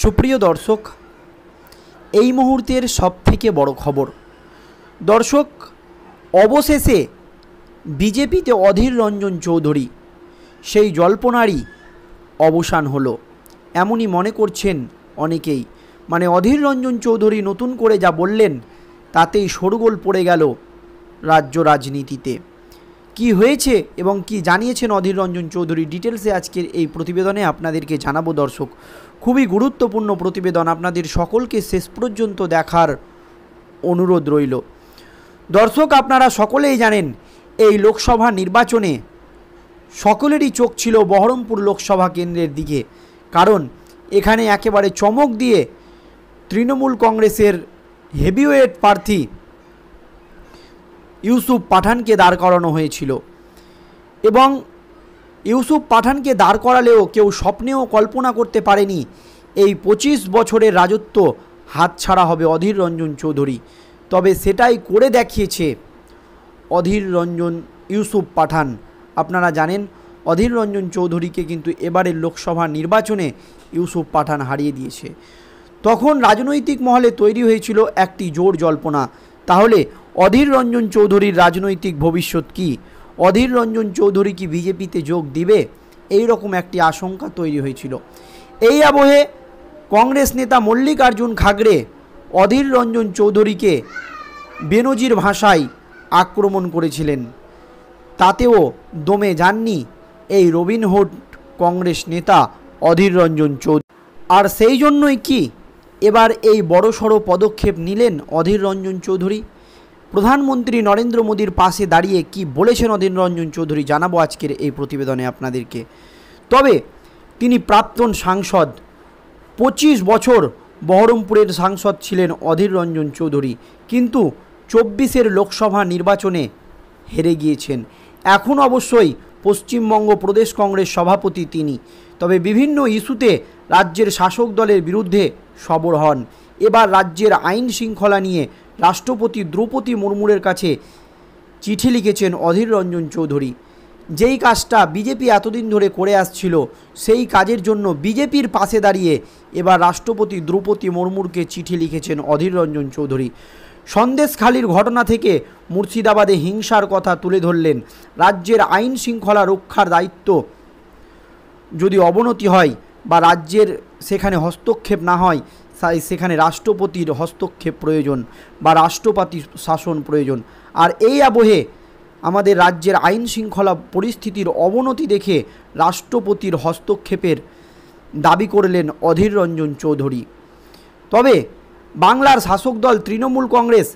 সুপ্রিয় দর্শক, এই মুহূর্তের সবথেকে বড় খবর। দর্শক, অবশেষে বিজেপিতে অধীর রঞ্জন চৌধুরী সেই জল্পনারই অবসান হলো, এমনই মনে করছেন অনেকেই। মানে অধীর রঞ্জন চৌধুরী নতুন করে যা বললেন তাতেই শোরগোল পড়ে গেল রাজ্য রাজনীতিতে। কি হয়েছে এবং কি জানিয়েছেন অধীর রঞ্জন চৌধুরী, ডিটেলসে আজকের এই প্রতিবেদনে আপনাদেরকে জানাবো। দর্শক, খুবই গুরুত্বপূর্ণ প্রতিবেদন, আপনাদের সকলকে শেষ পর্যন্ত দেখার অনুরোধ রইল। দর্শক, আপনারা সকলেই জানেন এই লোকসভা নির্বাচনে সকলেরই চোখ ছিল বহরমপুর লোকসভা কেন্দ্রের দিকে, কারণ এখানে একেবারে চমক দিয়ে তৃণমূল কংগ্রেসের হেভিওয়েট প্রার্থী ইউসুফ পাঠানকে দাঁড় করানো হয়েছিল। এবং ইউসুফ পাঠানকে দাঁড় করালেও কেউ স্বপ্নেও কল্পনা করতে পারেনি এই 25 বছরের রাজত্ব হাতছাড়া হবে অধীর রঞ্জন চৌধুরী। তবে সেটাই করে দেখিয়েছে অধীর রঞ্জন ইউসুফ পাঠান। আপনারা জানেন অধীর রঞ্জন চৌধুরীকে কিন্তু এবারের লোকসভা নির্বাচনে ইউসুফ পাঠান হারিয়ে দিয়েছে। তখন রাজনৈতিক মহলে তৈরি হয়েছিল একটি জোর জল্পনা, তাহলে অধীর রঞ্জন চৌধুরীর রাজনৈতিক ভবিষ্যৎ কী? অধীর রঞ্জন চৌধুরী কি বিজেপিতে যোগ দিবে? এই রকম একটি আশঙ্কা তৈরি হয়েছিল। এই আবহে কংগ্রেস নেতা মল্লিকার্জুন খাগড়ে অধীর রঞ্জন চৌধুরীকে বেনজির ভাষায় আক্রমণ করেছিলেন, তাতেও দমে যাননি এই রবিনহুড কংগ্রেস নেতা অধীর রঞ্জন চৌধুরী। আর সেই জন্যই কি এবার এই বড়সড় পদক্ষেপ নিলেন অধীর রঞ্জন চৌধুরী। প্রধানমন্ত্রী নরেন্দ্র মোদীর পাশে দাঁড়িয়ে কি বলেছেন অধীর রঞ্জন চৌধুরী, জানাবো আজকের এই প্রতিবেদনে আপনাদেরকে। তবে তিনি প্রাক্তন সাংসদ, 25 বছর বহরমপুরের সাংসদ ছিলেন অধীর রঞ্জন চৌধুরী, কিন্তু 24-এর লোকসভা নির্বাচনে হেরে গিয়েছেন। এখন অবশ্যই পশ্চিমবঙ্গ প্রদেশ কংগ্রেস সভাপতি তিনি, তবে বিভিন্ন ইস্যুতে রাজ্যের শাসক দলের বিরুদ্ধে সরব হন। এবার রাজ্যের আইন শৃঙ্খলা নিয়ে রাষ্ট্রপতি দ্রৌপদী মুর্মুর কাছে চিঠি লিখেছেন অধীর রঞ্জন চৌধুরী। যেই কাজটা বিজেপি এতদিন ধরে করে আসছিল, সেই কাজের জন্য বিজেপির পাশে দাঁড়িয়ে এবার রাষ্ট্রপতি দ্রৌপদী মুর্মুরকে চিঠি লিখেছেন অধীর রঞ্জন চৌধুরী। সন্দেশখালির ঘটনা থেকে মুর্শিদাবাদে হিংসার কথা তুলে ধরলেন। রাজ্যের আইন শৃঙ্খলা রক্ষার দায়িত্ব যদি অবনতি হয় বা রাজ্যের সেখানে হস্তক্ষেপ না হয়, সেখানে রাষ্ট্রপতির হস্তক্ষেপ প্রয়োজন বা রাষ্ট্রপতি শাসন প্রয়োজন। আর এই আবহে আমাদের রাজ্যের আইন শৃঙ্খলা পরিস্থিতির অবনতি দেখে রাষ্ট্রপতির হস্তক্ষেপের দাবি করলেন অধীর রঞ্জন চৌধুরী। তবে বাংলার শাসক দল তৃণমূল কংগ্রেস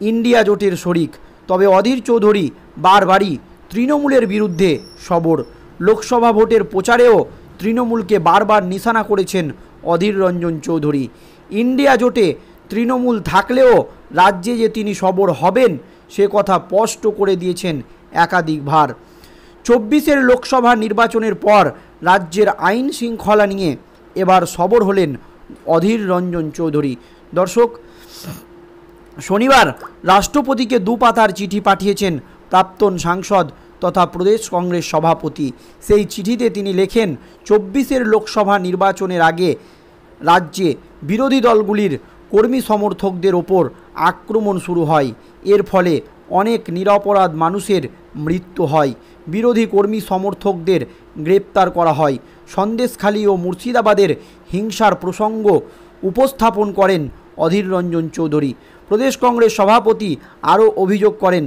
ইন্ডিয়া জোটের শরিক, তবে অধীর চৌধুরী বারবারই তৃণমূলের বিরুদ্ধে সরব। লোকসভা ভোটের প্রচারেও তৃণমূলকে বারবার নিশানা করেছেন অধীর রঞ্জন চৌধুরী। ইন্ডিয়া জোটে তৃণমূল থাকলেও রাজ্যে যে তিনি সরব হবেন সে কথা স্পষ্ট করে দিয়েছেন একাধিকবার। 24-এর লোকসভা নির্বাচনের পর রাজ্যের আইন শৃঙ্খলা নিয়ে এবার সরব হলেন অধীর রঞ্জন চৌধুরী। দর্শক, শনিবার রাষ্ট্রপতিকে 2 পাতার চিঠি পাঠিয়েছেন প্রাক্তন সাংসদ তথা প্রদেশ কংগ্রেস সভাপতি। সেই চিঠিতে তিনি লেখেন, 24-এর লোকসভা নির্বাচনের আগে রাজ্যে বিরোধী দলগুলির কর্মী সমর্থকদের ওপর আক্রমণ শুরু হয়। এর ফলে অনেক নিরপরাধ মানুষের মৃত্যু হয়। বিরোধী কর্মী সমর্থকদের গ্রেপ্তার করা হয়। সন্দেশখালি ও মুর্শিদাবাদের হিংসার প্রসঙ্গ উপস্থাপন করেন অধীর রঞ্জন চৌধুরী। প্রদেশ কংগ্রেস সভাপতি আরও অভিযোগ করেন,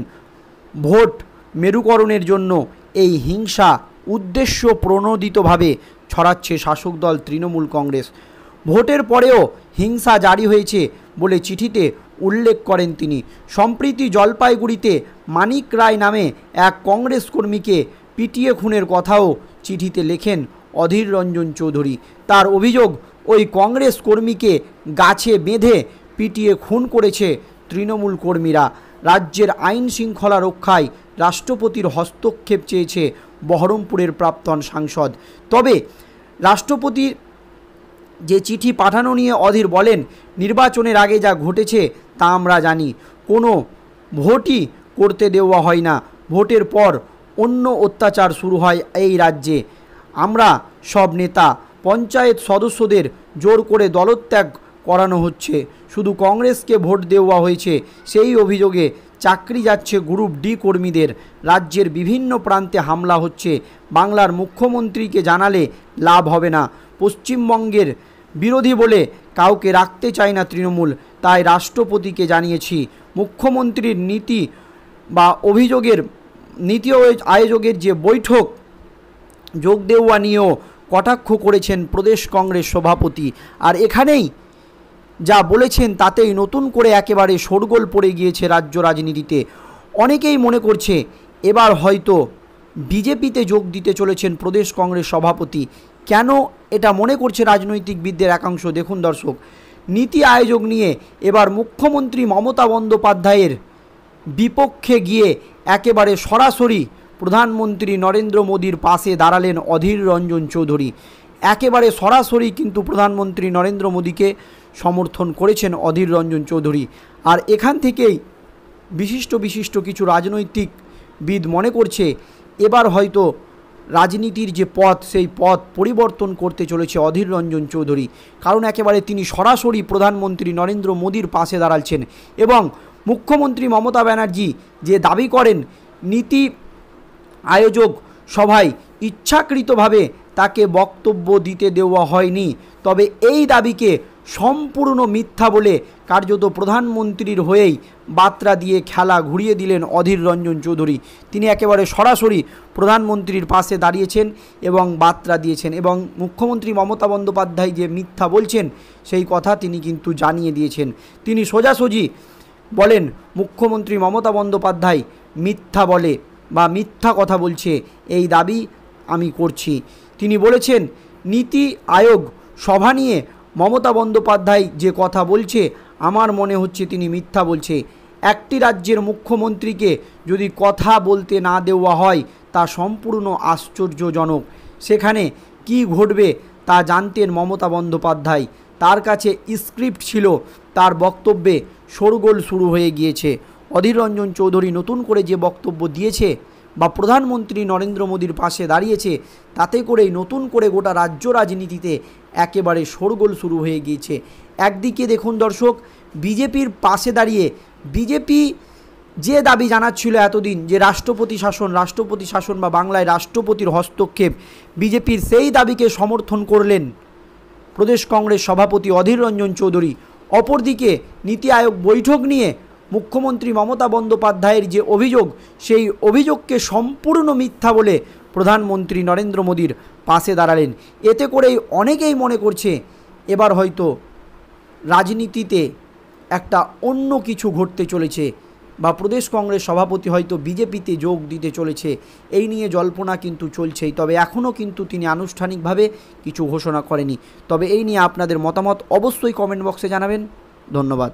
ভোট মেরুকরণের জন্য এই হিংসা উদ্দেশ্য প্রণোদিতভাবে ছড়াচ্ছে শাসক দল তৃণমূল কংগ্রেস। ভোটের পরেও হিংসা জারি হয়েছে বলে চিঠিতে উল্লেখ করেন তিনি। সম্প্রতি জলপাইগুড়িতে মানিক রায় নামে এক কংগ্রেস কর্মীকে পিটিয়ে খুনের কথাও চিঠিতে লেখেন অধীর রঞ্জন চৌধুরী। তার অভিযোগ, ওই কংগ্রেস কর্মীকে গাছে বেঁধে পিটিয়ে খুন করেছে তৃণমূল কর্মীরা। রাজ্যের আইন শৃঙ্খলা রক্ষায় রাষ্ট্রপতির হস্তক্ষেপ চেয়েছে বহরমপুরের প্রাক্তন সাংসদ। তবে রাষ্ট্রপতির যে চিঠি পাঠানো নিয়ে অধীর বলেন, নির্বাচনের আগে যা ঘটেছে তা আমরা জানি। কোনো ভোটই করতে দেওয়া হয় না। ভোটের পর অন্য অত্যাচার শুরু হয় এই রাজ্যে। আমরা সব নেতা পঞ্চায়েত সদস্যদের জোর করে দলত্যাগ করানো হচ্ছে, শুধু কংগ্রেসকে ভোট দেওয়া হয়েছে সেই অভিযোগে চাকরি যাচ্ছে গ্রুপ ডি কর্মীদের, রাজ্যের বিভিন্ন প্রান্তে হামলা হচ্ছে, বাংলার মুখ্যমন্ত্রীকে জানালে লাভ হবে না, পশ্চিমবঙ্গের বিরোধী বলে কাউকে রাখতে চায় না তৃণমূল, তাই রাষ্ট্রপতিকে জানিয়েছি। মুখ্যমন্ত্রীর নীতি বা অভিযোগের নীতি আয়োগের যে বৈঠক যোগ দেওয়া নিয়েও কটাক্ষ করেছেন প্রদেশ কংগ্রেস সভাপতি। আর এখানেই যা বলেছেন তাতেই নতুন করে একেবারে শোরগোল পড়ে গিয়েছে রাজ্য রাজনীতিতে। অনেকেই মনে করছে এবার হয়তো বিজেপিতে যোগ দিতে চলেছেন প্রদেশ কংগ্রেস সভাপতি। কেন এটা মনে করছে রাজনৈতিকবিদদের একাংশ, দেখুন দর্শক, নীতি আয়োগ নিয়ে এবার মুখ্যমন্ত্রী মমতা বন্দ্যোপাধ্যায়ের বিপক্ষে গিয়ে একেবারে সরাসরি প্রধানমন্ত্রী নরেন্দ্র মোদীর পাশে দাঁড়ালেন অধীর রঞ্জন চৌধুরী। একেবারে সরাসরি কিন্তু প্রধানমন্ত্রী নরেন্দ্র মোদীকে সমর্থন করেছেন অধীর রঞ্জন চৌধুরী। আর এখান থেকেই বিশিষ্ট কিছু রাজনৈতিকবিদ মনে করছে এবার হয়তো রাজনীতির যে পথ সেই পথ পরিবর্তন করতে চলেছে অধীর রঞ্জন চৌধুরী, কারণ একেবারে তিনি সরাসরি প্রধানমন্ত্রী নরেন্দ্র মোদীর পাশে দাঁড়াচ্ছেন। এবং মুখ্যমন্ত্রী মমতা ব্যানার্জি যে দাবি করেন নীতি আয়োগ সভায় ইচ্ছাকৃতভাবে তাকে বক্তব্য দিতে দেওয়া হয়নি, তবে এই দাবিকে সম্পূর্ণ মিথ্যা বলে কার্যত প্রধানমন্ত্রীর হয়েই বার্তা দিয়ে খেলা ঘুরিয়ে দিলেন অধীর রঞ্জন চৌধুরী। তিনি একেবারে সরাসরি প্রধানমন্ত্রীর পাশে দাঁড়িয়েছেন এবং বার্তা দিয়েছেন, এবং মুখ্যমন্ত্রী মমতা বন্দ্যোপাধ্যায় যে মিথ্যা বলছেন সেই কথা তিনি কিন্তু জানিয়ে দিয়েছেন। তিনি সোজাসুজি বলেন মুখ্যমন্ত্রী মমতা বন্দ্যোপাধ্যায় মিথ্যা বলে বা মিথ্যা কথা বলছে, এই দাবি আমি করছি। তিনি বলেছেন নীতি আয়োগ সভা নিয়ে মমতা বন্দ্যোপাধ্যায় যে কথা বলছে আমার মনে হচ্ছে তিনি মিথ্যা বলছে। একটি রাজ্যের মুখ্যমন্ত্রীকে যদি কথা বলতে না দেওয়া হয় তা সম্পূর্ণ আশ্চর্যজনক। সেখানে কি ঘটবে তা জানতেন মমতা বন্দ্যোপাধ্যায়, তার কাছে স্ক্রিপ্ট ছিল, তার বক্তব্যে শোরগোল শুরু হয়ে গিয়েছে। অধীর রঞ্জন চৌধুরী নতুন করে যে বক্তব্য দিয়েছে বা প্রধানমন্ত্রী নরেন্দ্র মোদীর পাশে দাঁড়িয়েছে তাতে করেই নতুন করে গোটা রাজ্য রাজনীতিতে একেবারে শোরগোল শুরু হয়ে গিয়েছে। একদিকে দেখুন দর্শক, বিজেপির পাশে দাঁড়িয়ে বিজেপি যে দাবি জানাচ্ছিল এতদিন যে রাষ্ট্রপতি শাসন বা বাংলায় রাষ্ট্রপতির হস্তক্ষেপ, বিজেপির সেই দাবিকে সমর্থন করলেন প্রদেশ কংগ্রেস সভাপতি অধীর রঞ্জন চৌধুরী। অপরদিকে নীতি আয়োগ বৈঠক নিয়ে মুখ্যমন্ত্রী মমতা বন্দ্যোপাধ্যায়ের যে অভিযোগ সেই অভিযোগকে সম্পূর্ণ মিথ্যা বলে প্রধানমন্ত্রী নরেন্দ্র মোদীর পাশে দাঁড়ালেন। এতে করেই অনেকেই মনে করছে এবার হয়তো রাজনীতিতে একটা অন্য কিছু ঘটতে চলেছে বা প্রদেশ কংগ্রেস সভাপতি হয়তো বিজেপিতে যোগ দিতে চলেছে। এই নিয়ে জল্পনা কিন্তু চলছেই, তবে এখনও কিন্তু তিনি আনুষ্ঠানিকভাবে কিছু ঘোষণা করেনি। তবে এই নিয়ে আপনাদের মতামত অবশ্যই কমেন্ট বক্সে জানাবেন। ধন্যবাদ।